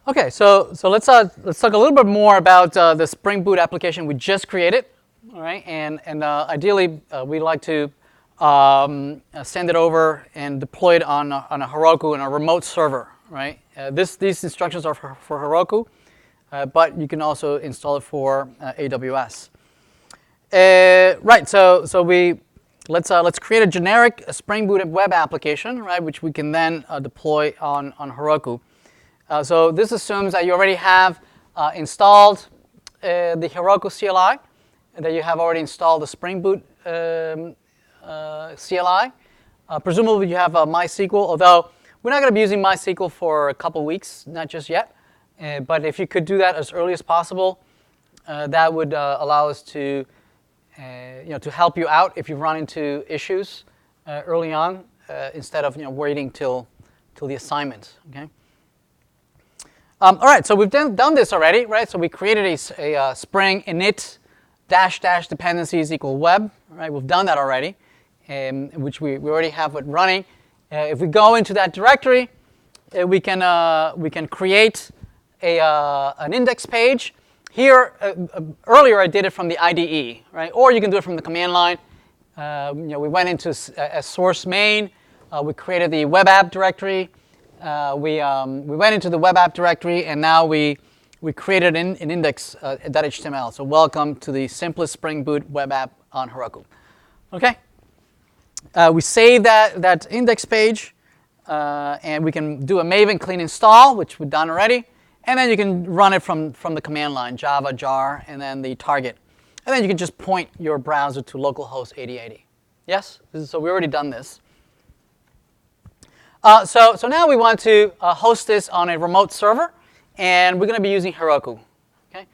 Okay, so let's talk a little bit more about the Spring Boot application we just created. All right, and ideally we'd like to send it over and deploy it on a Heroku and a remote server. Right, these instructions are for Heroku, but you can also install it for AWS. Right, so we let's create a generic Spring Boot web application, right, which we can then deploy on Heroku. So this assumes that you already have installed the Heroku CLI, and that you have already installed the Spring Boot CLI. Presumably you have MySQL, although we're not going to be using MySQL for a couple weeks, not just yet. But if you could do that as early as possible, that would allow us to, to help you out if you run into issues early on, instead of waiting till the assignment. Okay. All right, so we've done this already, right? So we created a Spring init -- dependencies equal web, right? We've done that already, which we already have it running. If we go into that directory, we can create an index page. Here, earlier I did it from the IDE, right? Or you can do it from the command line. We went into a source main. We created the web app directory. We went into the web app directory, and now we created an index.html. So welcome to the simplest Spring Boot web app on Heroku. Okay. We save that index page, and we can do a Maven clean install, which we've done already, and then you can run it from the command line, Java jar, and then the target, and then you can just point your browser to localhost 8080. Yes. So we already done this. So now we want to host this on a remote server, and we're going to be using Heroku. Okay,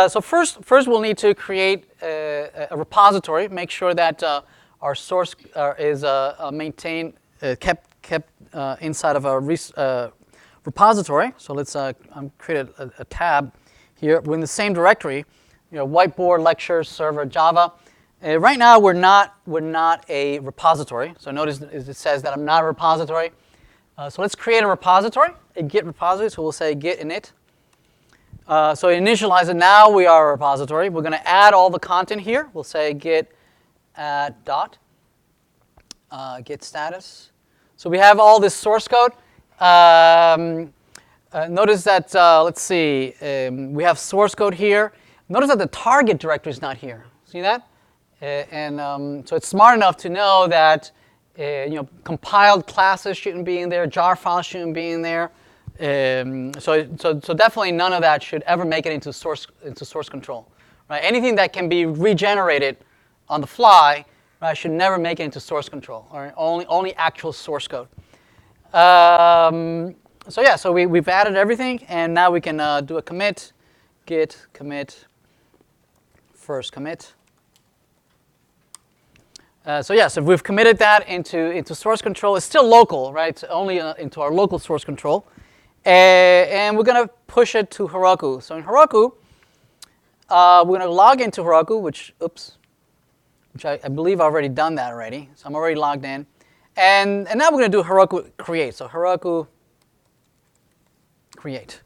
so first we'll need to create a repository. Make sure that our source is maintained, kept inside of a repository. So let's create a tab here. We're in the same directory. Whiteboard, lectures, server, Java. Right now we're not a repository. So notice it says that I'm not a repository. So let's create a repository, a Git repository. So we'll say git init. So initialize it. Now we are a repository. We're going to add all the content here. We'll say git add dot git status. So we have all this source code. Notice that let's see, we have source code here. Notice that the target directory is not here. See that? So it's smart enough to know that compiled classes shouldn't be in there, jar files shouldn't be in there. So definitely none of that should ever make it into source control. Right? Anything that can be regenerated on the fly, right, should never make it into source control. Or only actual source code. So we've added everything, and now we can do a commit, git commit, first commit. So if we've committed that into source control, it's still local, right? It's only into our local source control. And we're going to push it to Heroku. So in Heroku, we're going to log into Heroku, which I believe I've already done that already. So I'm already logged in. And now we're going to do Heroku Create. So Heroku Create.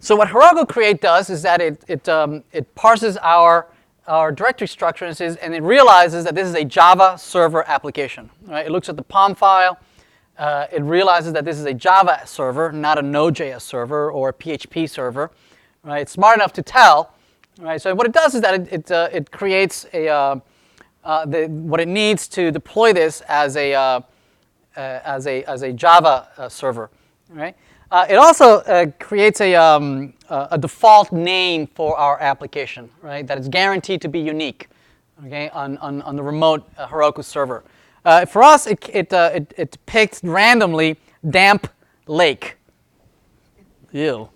So what Heroku Create does is that it parses our directory structure and it realizes that this is a Java server application. Right? It looks at the POM file. It realizes that this is a Java server, not a Node.js server or a PHP server. Right? It's smart enough to tell. Right? So what it does is that it creates what it needs to deploy this as a Java server. Right? It also creates a default name for our application, right? That is guaranteed to be unique, okay, on the remote Heroku server. For us, it picked randomly damp lake. Ew.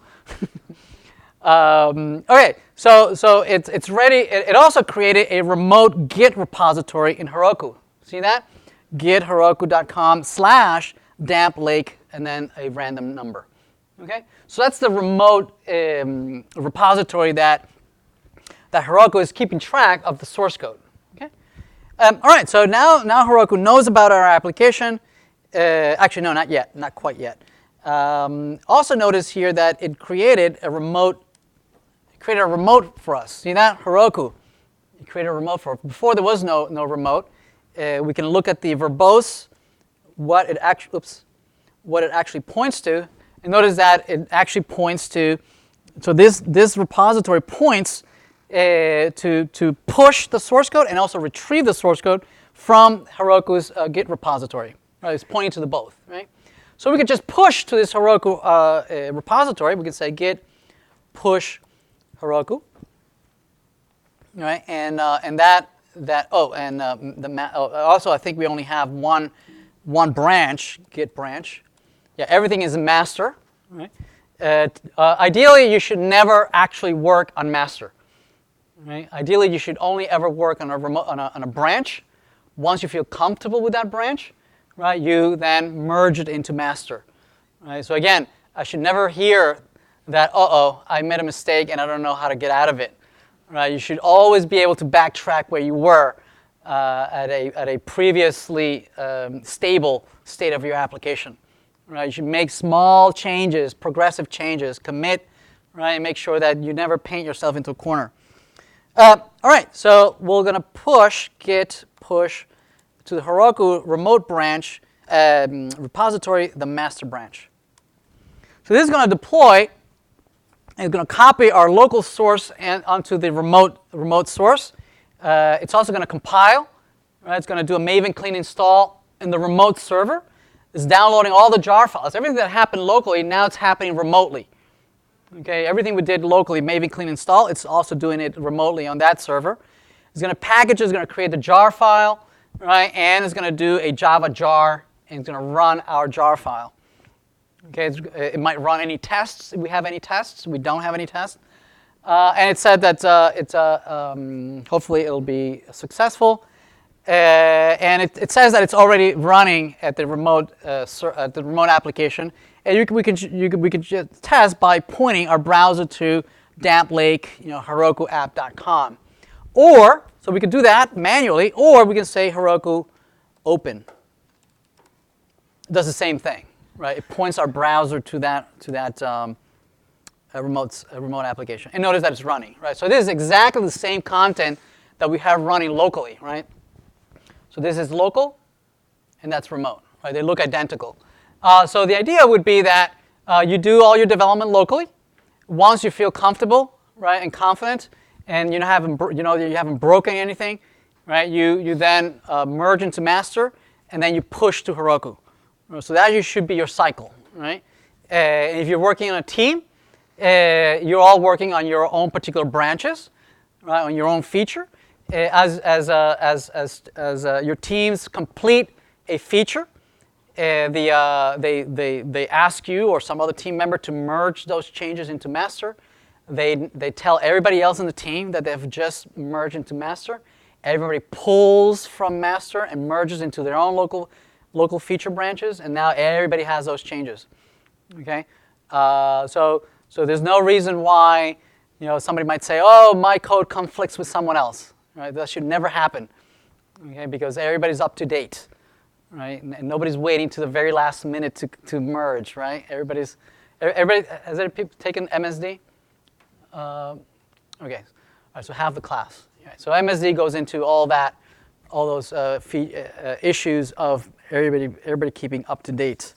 Okay, so it's ready. It also created a remote Git repository in Heroku. See that? git.heroku.com/damp lake and then a random number. Okay, so that's the remote repository that Heroku is keeping track of the source code. Okay, all right. So now Heroku knows about our application. Actually, no, not yet, not quite yet. Also notice here that it created a remote. For us. See that? Heroku. It created a remote for us. Before there was no remote. We can look at the verbose, what it actually points to, and notice that it actually points to. So this repository points to push the source code and also retrieve the source code from Heroku's Git repository. Right? It's pointing to the both. Right? So we could just push to this Heroku repository. We can say git push Heroku. Right? And also I think we only have one branch, git branch. Yeah, everything is master. Right? Ideally, you should never actually work on master. Right? Ideally, you should only ever work on a branch. Once you feel comfortable with that branch, right, you then merge it into master. Right? So again, I should never hear that, I made a mistake and I don't know how to get out of it. Right? You should always be able to backtrack where you were at a previously stable state of your application. Right? You should make small changes, progressive changes, commit, right, and make sure that you never paint yourself into a corner. All right, so we're going to git push to the Heroku remote branch repository, the master branch. So this is going to deploy, and it's going to copy our local source onto the remote source. It's also going to compile. Right? It's going to do a Maven clean install in the remote server. It's downloading all the jar files. Everything that happened locally, now it's happening remotely. Okay, everything we did locally, Maven clean install, it's also doing it remotely on that server. It's going to package, it's going to create the jar file, right? And it's going to do a Java jar, and it's going to run our jar file. Okay, it might run any tests if we have any tests. We don't have any tests. And it said that hopefully it'll be successful. And it says that it's already running at the remote application. And we can just test by pointing our browser to damplake, herokuapp.com. Or, so we could do that manually, or we can say Heroku open. It does the same thing, right? It points our browser to that remote application. And notice that it's running, right? So this is exactly the same content that we have running locally, right? So this is local, and that's remote, right? They look identical. So the idea would be that you do all your development locally. Once you feel comfortable, right, and confident, and you haven't broken anything, right? You then merge into master, and then you push to Heroku. So that should be your cycle, right? And if you're working on a team, you're all working on your own particular branches, right, on your own feature. As your teams complete a feature, they ask you or some other team member to merge those changes into master. They tell everybody else in the team that they've just merged into master. Everybody pulls from master and merges into their own local feature branches, and now everybody has those changes. Okay, so there's no reason why somebody might say, oh, my code conflicts with someone else. Right? That should never happen. Okay, because everybody's up to date. Right? And nobody's waiting to the very last minute to merge, right? Everybody has people taken MSD? Okay, all right, so half the class. Right, so MSD goes into all those issues of everybody keeping up to date.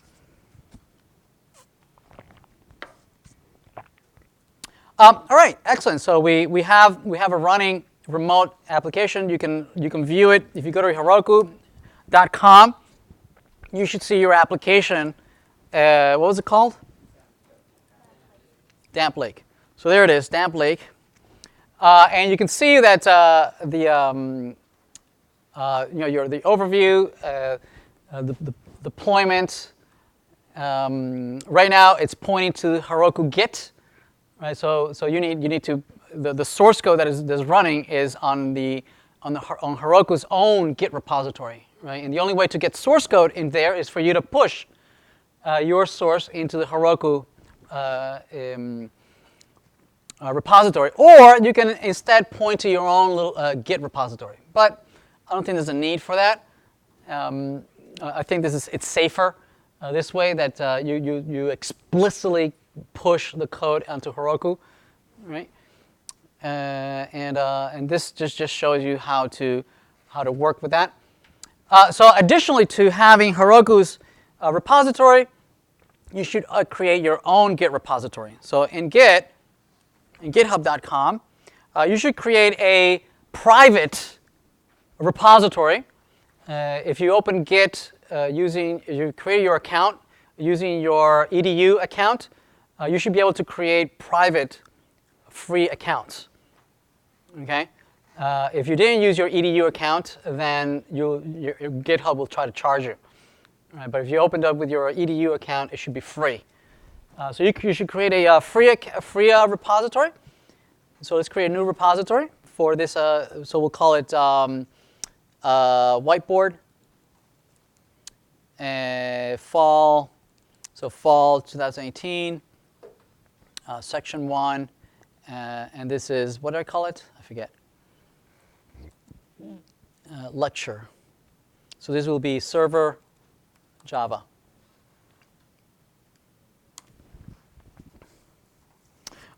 All right, excellent. So we have a running remote application. You can view it if you go to Heroku.com. You should see your application. What was it called? Damplake. So there it is, Damplake. And you can see that the overview, the deployment. Right now, it's pointing to Heroku Git. Right. So you need to the source code that is running is on Heroku's own Git repository. Right? And the only way to get source code in there is for you to push your source into the Heroku repository. Or you can instead point to your own little Git repository. But I don't think there's a need for that. I think it's safer this way that you explicitly push the code onto Heroku, right? And this just shows you how to work with that. So additionally to having Heroku's repository, you should create your own Git repository. So in Git, in github.com, you should create a private repository. If you open Git you create your account using your edu account, you should be able to create private free accounts. Okay? If you didn't use your edu account, then your GitHub will try to charge you. Right, but if you opened up with your edu account, it should be free. So you should create a free repository. So let's create a new repository for this. So we'll call it whiteboard fall. So fall 2018, section 1, and this is, what do I call it? I forget. Lecture. So this will be server Java.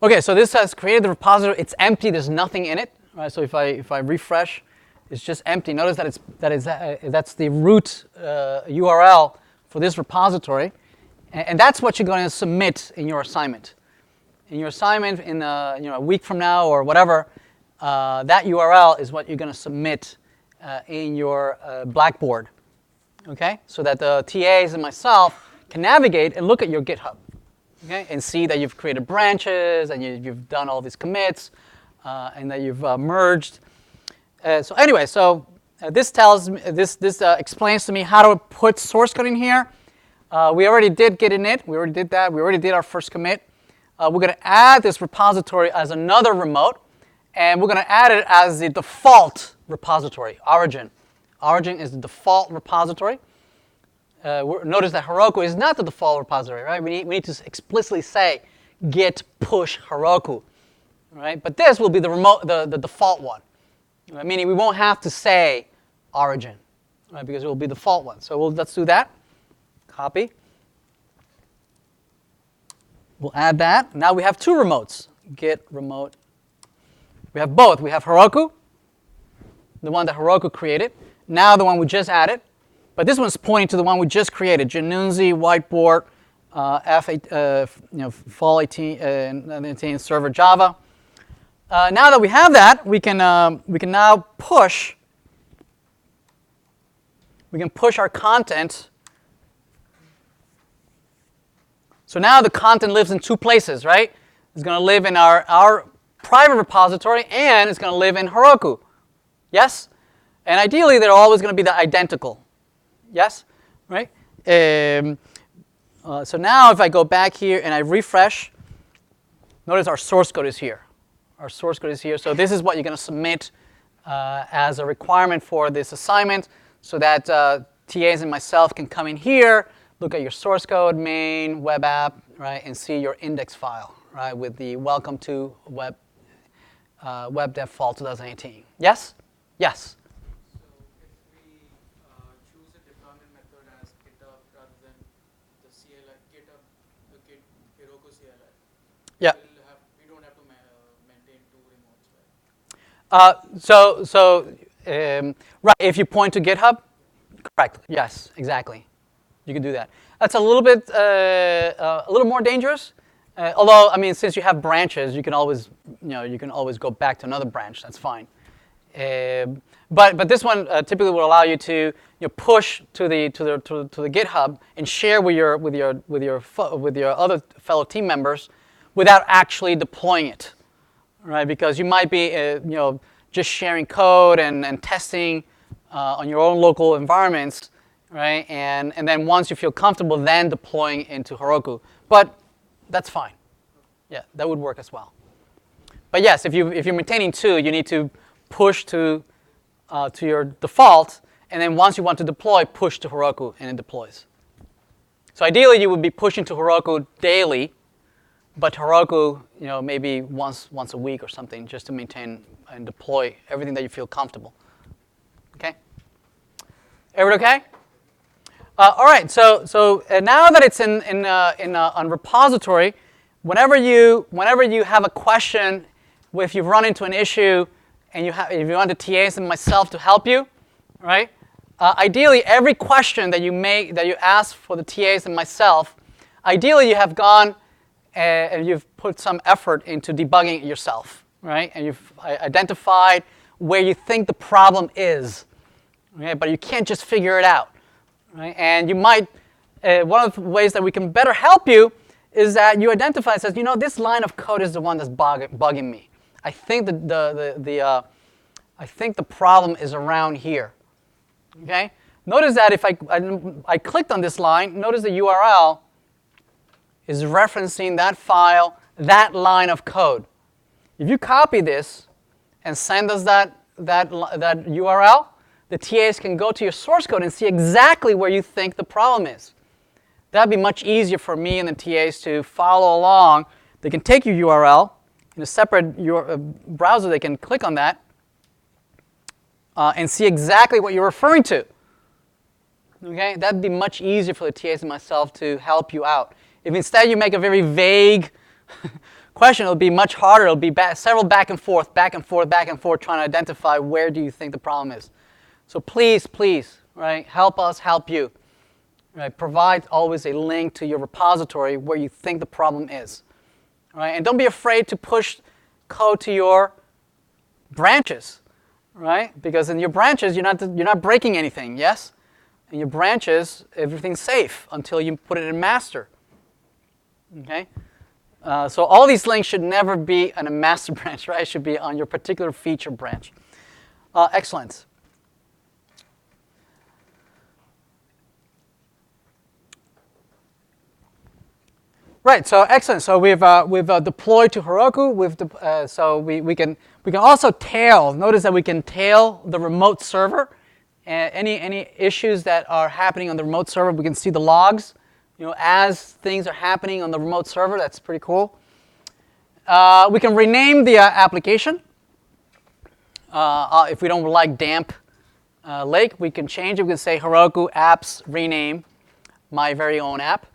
Okay, so this has created the repository. It's empty. There's nothing in it. Right? So if I refresh, it's just empty. Notice that that's the root URL for this repository, and that's what you're going to submit in your assignment. In your assignment, in a week from now or whatever, that URL is what you're going to submit in your Blackboard. Okay, so that the TAs and myself can navigate and look at your GitHub, okay, and see that you've created branches and you've done all these commits and that you've merged. So anyway, this explains to me how to put source code in here. We already did Git init. We already did that. We already did our first commit. We're going to add this repository as another remote, and we're going to add it as the default repository, origin. Origin is the default repository. Notice that Heroku is not the default repository, right? We need to explicitly say git push Heroku, right? But this will be the default one, right? Meaning we won't have to say origin, right? Because it will be the default one. So let's do that. Copy. We'll add that. Now we have two remotes. Git remote. We have both. We have Heroku, the one that Heroku created. Now the one we just added, but this one's pointing to the one we just created, Janunzi, whiteboard, fall 18 server Java. Now that we have that, we can now push. We can push our content. So now the content lives in two places, right? It's going to live in our private repository, and it's going to live in Heroku. Yes? And ideally, they're always going to be identical. Yes? Right? So now if I go back here and I refresh, notice our source code is here. Our source code is here. So this is what you're going to submit as a requirement for this assignment so that TAs and myself can come in here, look at your source code, main, web app, right, and see your index file, right, with the welcome to webdev fall 2018. Yes? Yes? Yeah. We don't have to maintain two remotes, right? Right, if you point to GitHub, correct. Yes, exactly. You can do that. That's a little bit, a little more dangerous. Although, I mean, since you have branches, you can always go back to another branch. That's fine. But this one typically will allow you to push to the GitHub and share with your other fellow team members without actually deploying it, right? Because you might be just sharing code and testing on your own local environments, right? And then once you feel comfortable, then deploying into Heroku. But that's fine. Yeah, that would work as well. But yes, if you're maintaining two, you need to push to your default, and then once you want to deploy, push to Heroku, and it deploys. So ideally, you would be pushing to Heroku daily, but Heroku, maybe once a week or something, just to maintain and deploy everything that you feel comfortable. Okay? Everyone okay? All right, so now that it's on repository, whenever you have a question, if you've run into an issue, and if you want the TAs and myself to help you, right? Ideally, every question that you ask for the TAs and myself, ideally you have gone and you've put some effort into debugging it yourself, right? And you've identified where you think the problem is, okay? But you can't just figure it out, right? And you might, one of the ways that we can better help you is that you identify and says, you know, this line of code is the one that's bugging me. I think I think the problem is around here. Okay? Notice that if I clicked on this line, notice the URL is referencing that file, that line of code. If you copy this and send us that URL, the TAs can go to your source code and see exactly where you think the problem is. That'd be much easier for me and the TAs to follow along. They can take your URL in a separate browser. They can click on that and see exactly what you're referring to. Okay, that'd be much easier for the TAs and myself to help you out. If instead you make a very vague question, it'll be much harder. It'll be several back and forth, trying to identify where do you think the problem is. So please, right, help us help you. Right, provide always a link to your repository where you think the problem is. Right, and don't be afraid to push code to your branches. Right, because in your branches you're not breaking anything. Yes. In your branches, everything's safe until you put it in master. Okay? So all these links should never be on a master branch, right? It should be on your particular feature branch. Excellent. Right. So excellent. So we've deployed to Heroku. So we can also tail. Notice that we can tail the remote server. Any issues that are happening on the remote server, we can see the logs, you know, as things are happening on the remote server. That's pretty cool. We can rename the application. If we don't like damp lake, we can change it. We can say Heroku apps rename my very own app,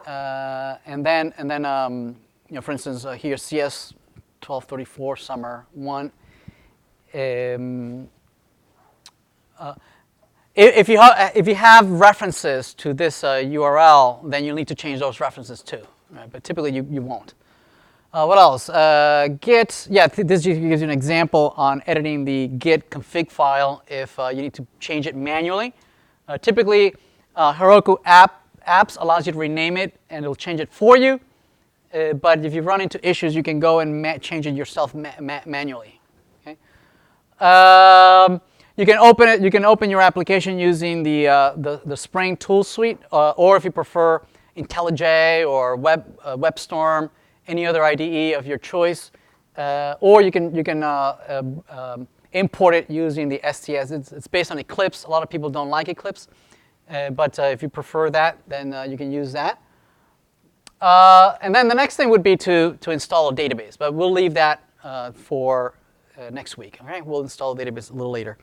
and then you know, for instance, here CS 1234 summer 1. If you have references to this URL, then you'll need to change those references too. Right? But typically you won't. What else? Git. Yeah, this gives you an example on editing the Git config file if you need to change it manually. Typically, Heroku apps allows you to rename it and it'll change it for you. But if you run into issues, you can go and change it yourself manually. Okay. You can open it. You can open your application using the Spring tool suite, or if you prefer, IntelliJ or WebStorm, any other IDE of your choice, or you can import it using the STS. It's based on Eclipse. A lot of people don't like Eclipse, but if you prefer that, then you can use that. And then the next thing would be to install a database, but we'll leave that for next week. All right, we'll install a database a little later.